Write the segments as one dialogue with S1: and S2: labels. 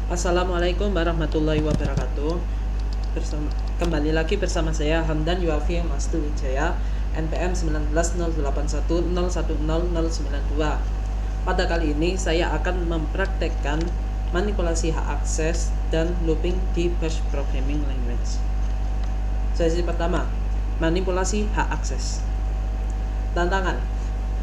S1: Assalamualaikum warahmatullahi wabarakatuh. Kembali lagi bersama saya Hamdan Yuafi Mastu Wijaya, NPM 190801101092. Pada kali ini saya akan mempraktekkan manipulasi hak akses dan looping di Bash Programming Language. Sesi pertama, manipulasi hak akses. Tantangan: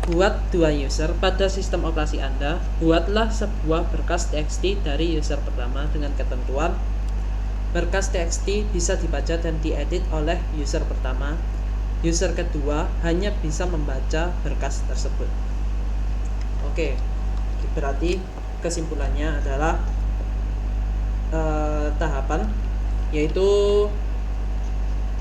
S1: buat dua user pada sistem operasi Anda. Buatlah sebuah berkas TXT dari user pertama dengan ketentuan berkas TXT bisa dibaca dan diedit oleh user pertama. User kedua hanya bisa membaca berkas tersebut. Oke, berarti kesimpulannya adalah tahapan yaitu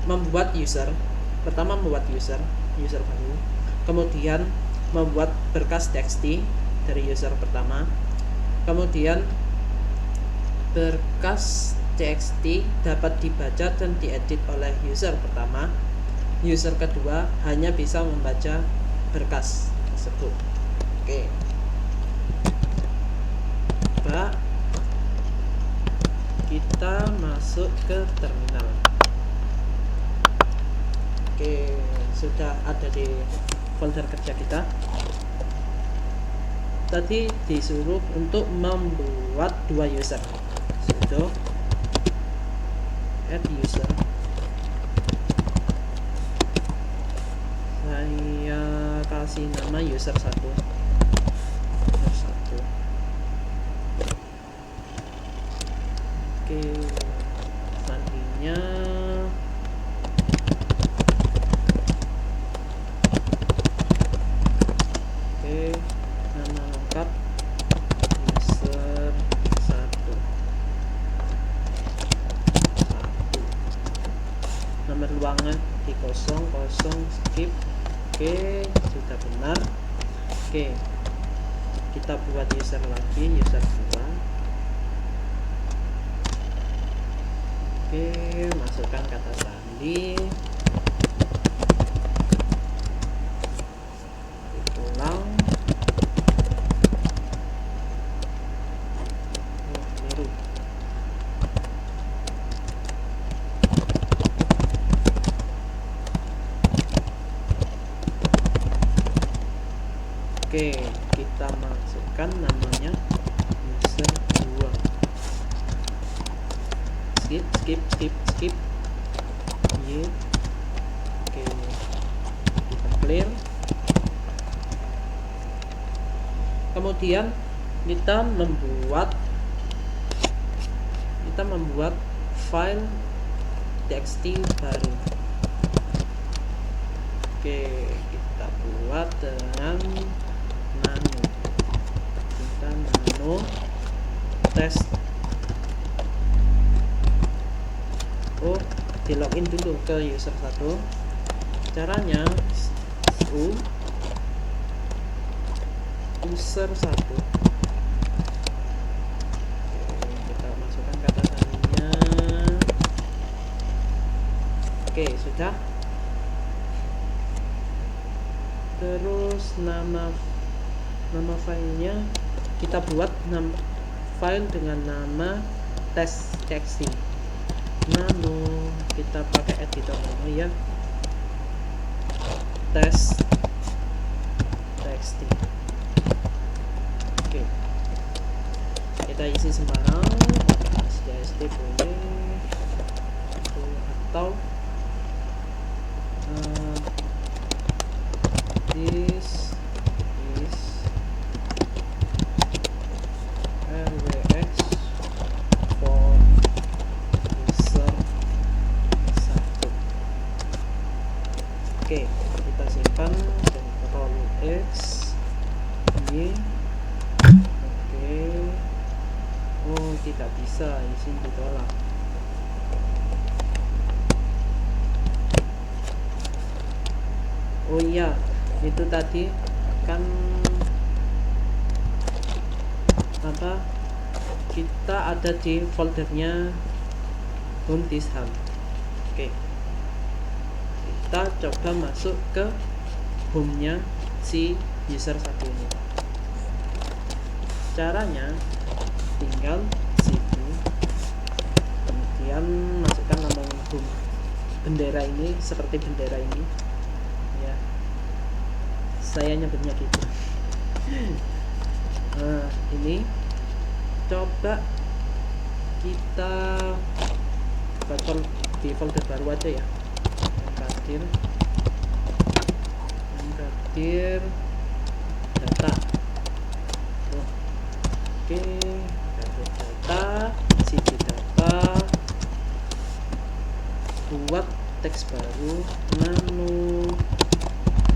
S1: membuat user. Pertama membuat user baru. Kemudian membuat berkas TXT dari user pertama. Kemudian berkas TXT dapat dibaca dan diedit oleh user pertama. User kedua hanya bisa membaca berkas tersebut. Oke. Coba kita masuk ke terminal. Oke, sudah ada di folder kerja kita. Tadi disuruh untuk membuat dua user. Sudo add user. Saya kasih nama user 1. Oke, selanjutnya nama lengkap user 1. Nomor ruangan di 00 skip. Oke, sudah benar. Oke, kita buat user lagi, user 2. Oke, masukkan kata sandi, ulang. Oke, kita masukkan namanya user 2. Skip. Y. Oke, kita clear. Kemudian kita membuat file TXT baru. Oke, kita buat dengan nano test. Di login dulu ke user 1. Caranya user 1. Kita masukkan kata sandinya. Oke, sudah. Terus nama filenya kita buat file dengan nama test.txt. Nano, kita pakai editor nano ya, test.txt. Oke, kita isi sembarang, std boleh, atau this is LWX for user 1. Oke, kita simpan Ctrl X Y. Oke. Tidak bisa, izin ditolak. Oh iya, itu tadi kan kita ada di foldernya home.ham. Oke, kita coba masuk ke home-nya si user 1 ini. Caranya tinggal cd kemudian masukkan lambang bendera ini seperti bendera ini ya, saya nyebutnya gitu. Nah ini coba kita baca di folder baru aja ya, mengkadir data. Oke, data, cd data, buat teks baru nano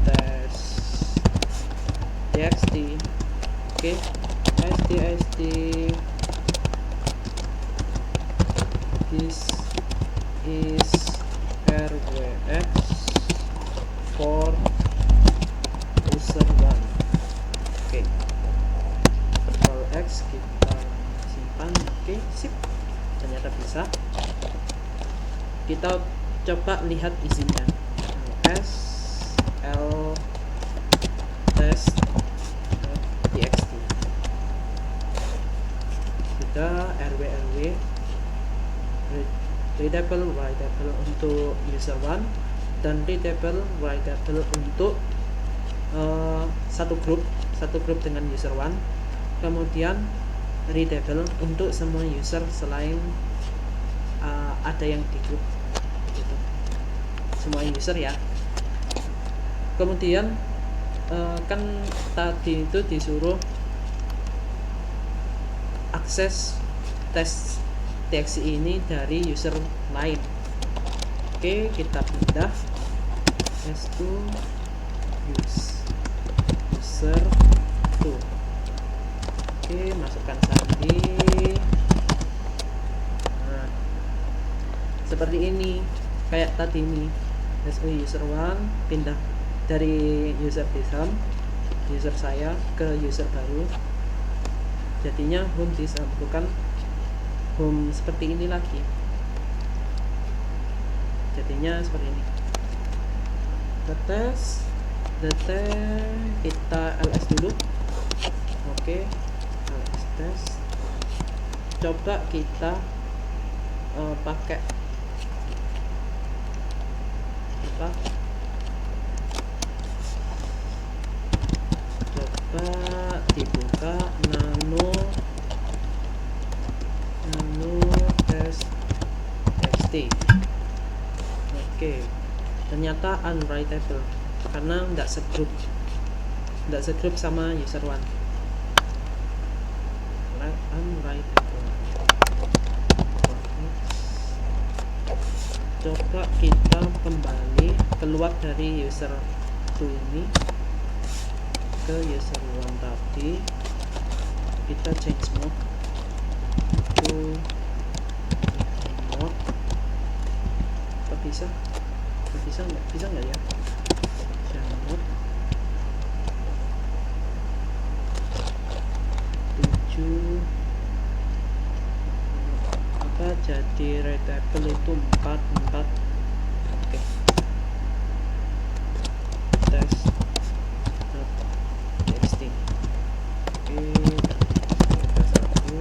S1: test txt. Oke, sd this is rwx for user 1. Oke, rwx kita simpan. Oke, sip, ternyata bisa. Kita coba lihat isinya. L test txt. Sudah rw readable writable untuk user 1 dan readable writable untuk satu grup dengan user 1, kemudian readable untuk semua user selain ada yang di grup gitu. Semua user ya. Kemudian kan tadi itu disuruh akses tes txt ini dari user lain. Oke, kita pindah s2 user 2. Oke, masukkan sandi. Nah, seperti ini, kayak tadi ini. s2 user 1 pindah dari user disam, user saya ke user baru, jadinya home disam, bukan home seperti ini lagi, jadinya seperti ini. Data kita ls dulu. Oke, ls test. Coba kita pakai apa, coba dibuka nano test txt. Oke, ternyata unwritable karena nggak segrup sama user 1. Unwritable. Coba kita kembali keluar dari user 2 ini ke user 1 tadi, kita change mode to mode. Apa bisa nggak ya? Change mode 7 apa jadi readable itu 4. Oke, test txt. Oke, kita satu.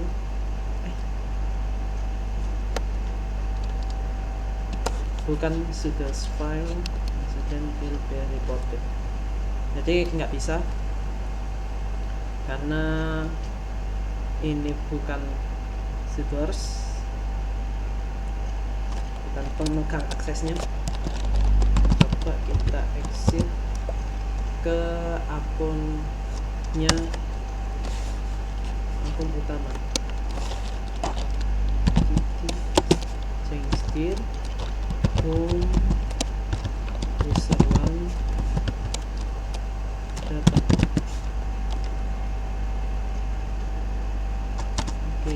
S1: Bukan sudah file incident will be reported. Jadi nggak bisa karena ini bukan source, bukan pemegang aksesnya. Coba kita exit ke akun utama, change dir home user 1 data. Oke,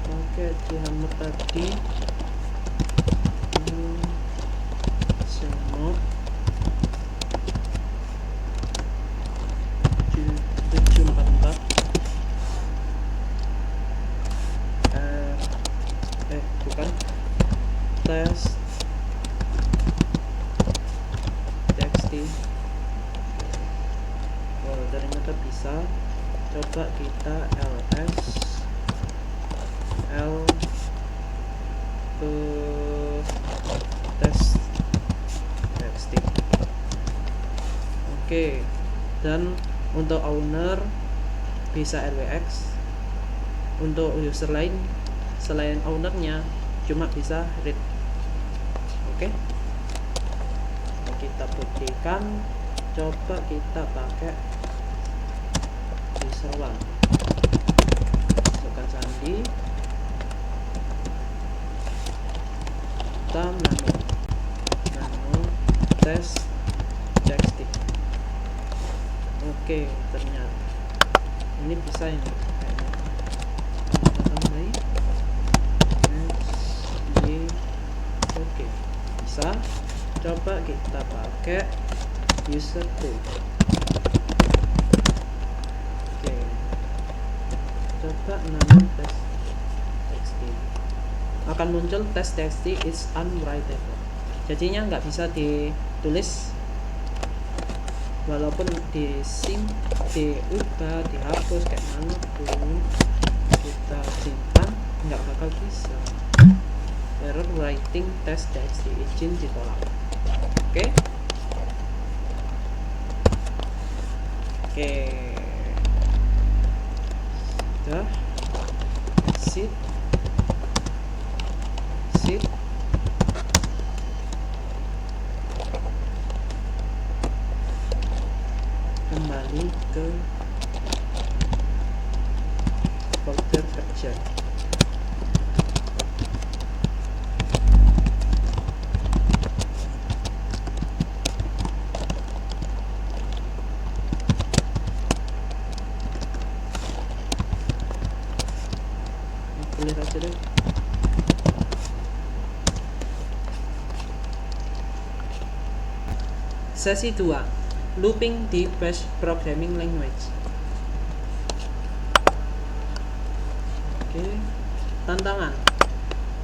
S1: pakai dihammer tadi, semua 744 bukan test txt. Oh, ternyata bisa. Coba kita ls L ke test txt. Oke, dan untuk owner bisa rwx, untuk user lain selain ownernya cuma bisa read. Oke, kita buktikan, coba kita pakai user one, masukkan sandi, kita nano test txt. Oke, ternyata ini bisa ini kayaknya. Kita tambahin oke, bisa. Coba kita pakai user 2. Oke, coba nano test txt, akan muncul test txt is unwritable, jadinya nggak bisa ditulis, walaupun diubah, dihapus kayak mana pun kita simpan nggak bakal bisa. Error writing test txt, izin ditolak. Oke. Sudah. Exit. Kembali ke folder kerja. Boleh aja deh. Sesi 2, looping di Bash Programming Language. Oke, tantangan.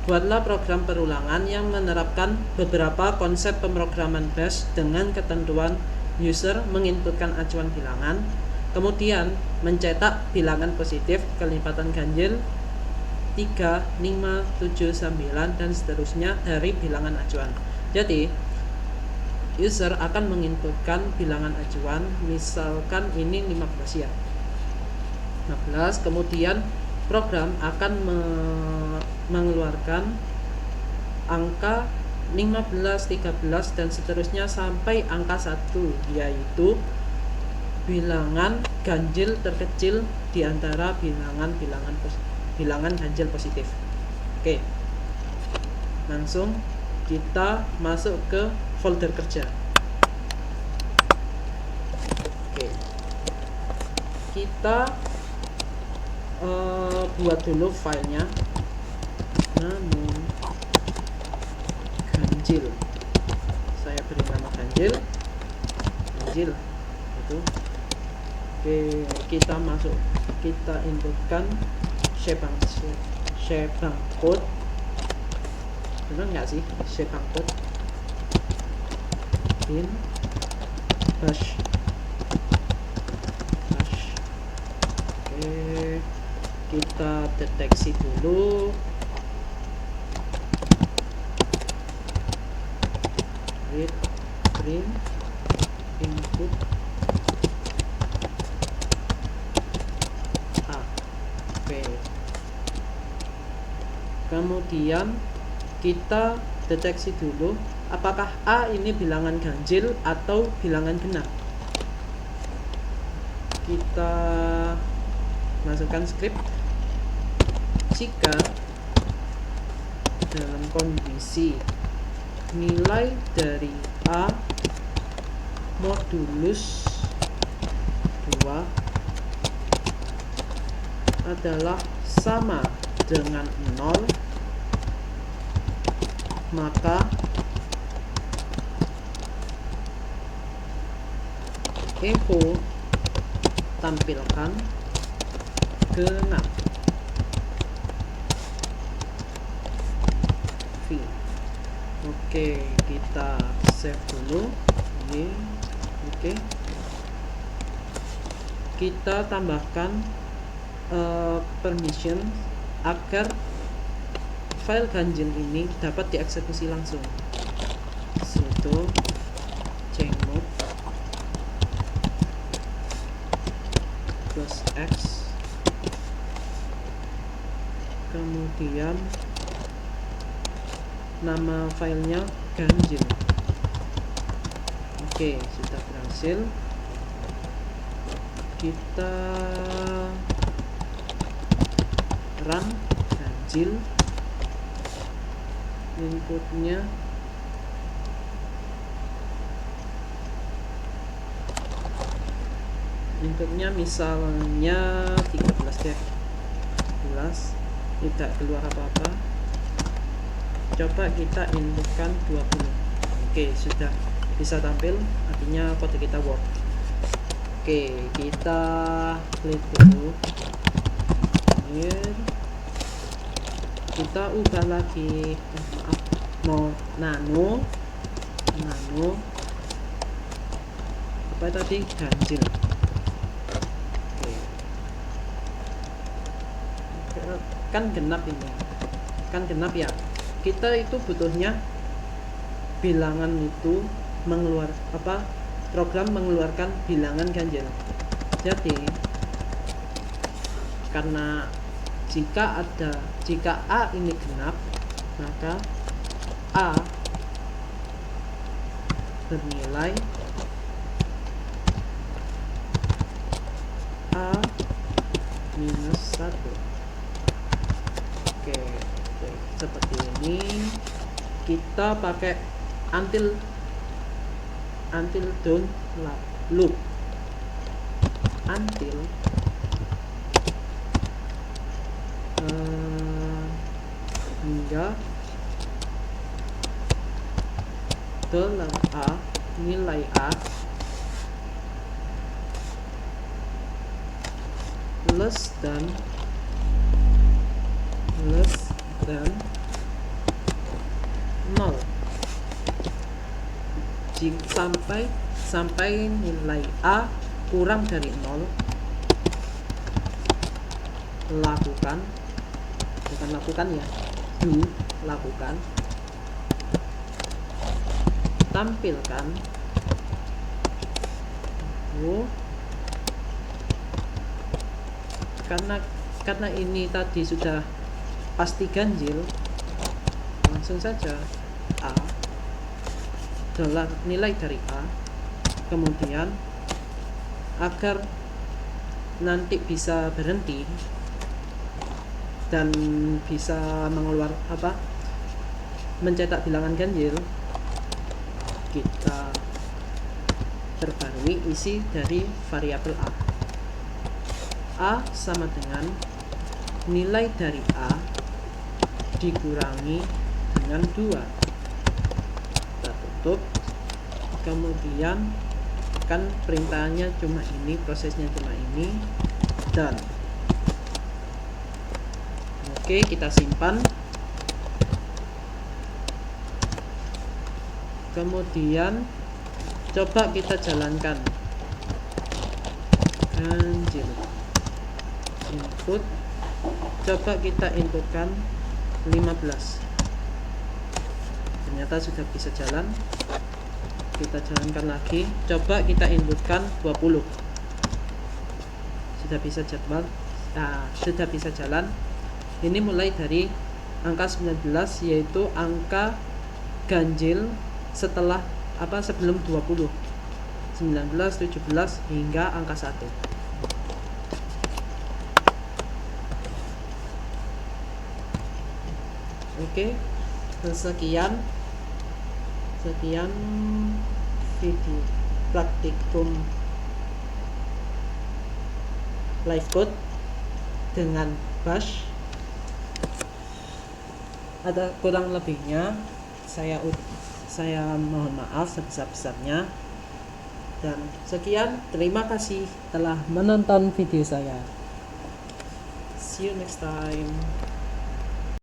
S1: Buatlah program perulangan yang menerapkan beberapa konsep pemrograman Bash dengan ketentuan user menginputkan acuan bilangan, kemudian mencetak bilangan positif, kelipatan ganjil 3, 5, 7, 9 dan seterusnya dari bilangan acuan. Jadi user akan menginputkan bilangan acuan, misalkan ini 15 ya, 15, kemudian program akan mengeluarkan angka 15, 13 dan seterusnya sampai angka 1, yaitu bilangan ganjil terkecil di antara bilangan ganjil positif. Oke, langsung kita masuk ke folder kerja. Oke, kita buat dulu filenya, namun ganjil, saya beri nama ganjil itu. Oke, kita masuk, kita inputkan shebang code, benar nggak sih shebang code in bash. Oke, kita deteksi dulu, read print input A. Oke, kemudian kita deteksi dulu apakah A ini bilangan ganjil atau bilangan genap. Kita masukkan script. Jika dalam kondisi nilai dari A modulus 2 adalah sama dengan 0, maka echo tampilkan genap. V. Oke, kita save dulu. Oke, kita tambahkan permission agar file ganjil ini dapat dieksekusi langsung. Sudo chmod +x, kemudian nama filenya ganjil. Oke, sudah berhasil. Kita run ganjil. Inputnya misalnya 13 deh, 13, tidak keluar apa-apa. Coba kita inputkan 20. Oke, sudah bisa tampil, artinya kode kita work. Oke, kita klik dulu. Kita ubah lagi, nano apa tadi, ganjil. Kan genap ini, kan genap ya. Kita itu butuhnya bilangan itu program mengeluarkan bilangan ganjil. Jadi karena jika A ini genap, maka A bernilai A minus 1. Oke, seperti ini. Kita pakai until don't loop, until hingga nilai A less than 0. Sampai nilai A kurang dari 0, lakukan tampilkan karena ini tadi sudah pasti ganjil, langsung saja A adalah nilai dari A. Kemudian agar nanti bisa berhenti dan bisa mencetak bilangan ganjil, kita terbarui isi dari variabel A sama dengan nilai dari A dikurangi dengan 2. Kita tutup, kemudian kan perintahnya cuma ini, prosesnya cuma ini, dan oke, kita simpan. Kemudian coba kita jalankan ganjil input, coba kita inputkan 15, ternyata sudah bisa jalan. Kita jalankan lagi, coba kita inputkan 20, sudah bisa sudah bisa jalan. Ini mulai dari angka 19, yaitu angka ganjil sebelum 20, 19, 17 hingga angka 1. Oke, sekian video praktikum live code dengan Bash. Ada kurang lebihnya, saya mohon maaf sebesar-besarnya. Dan sekian, terima kasih telah menonton video saya. See you next time.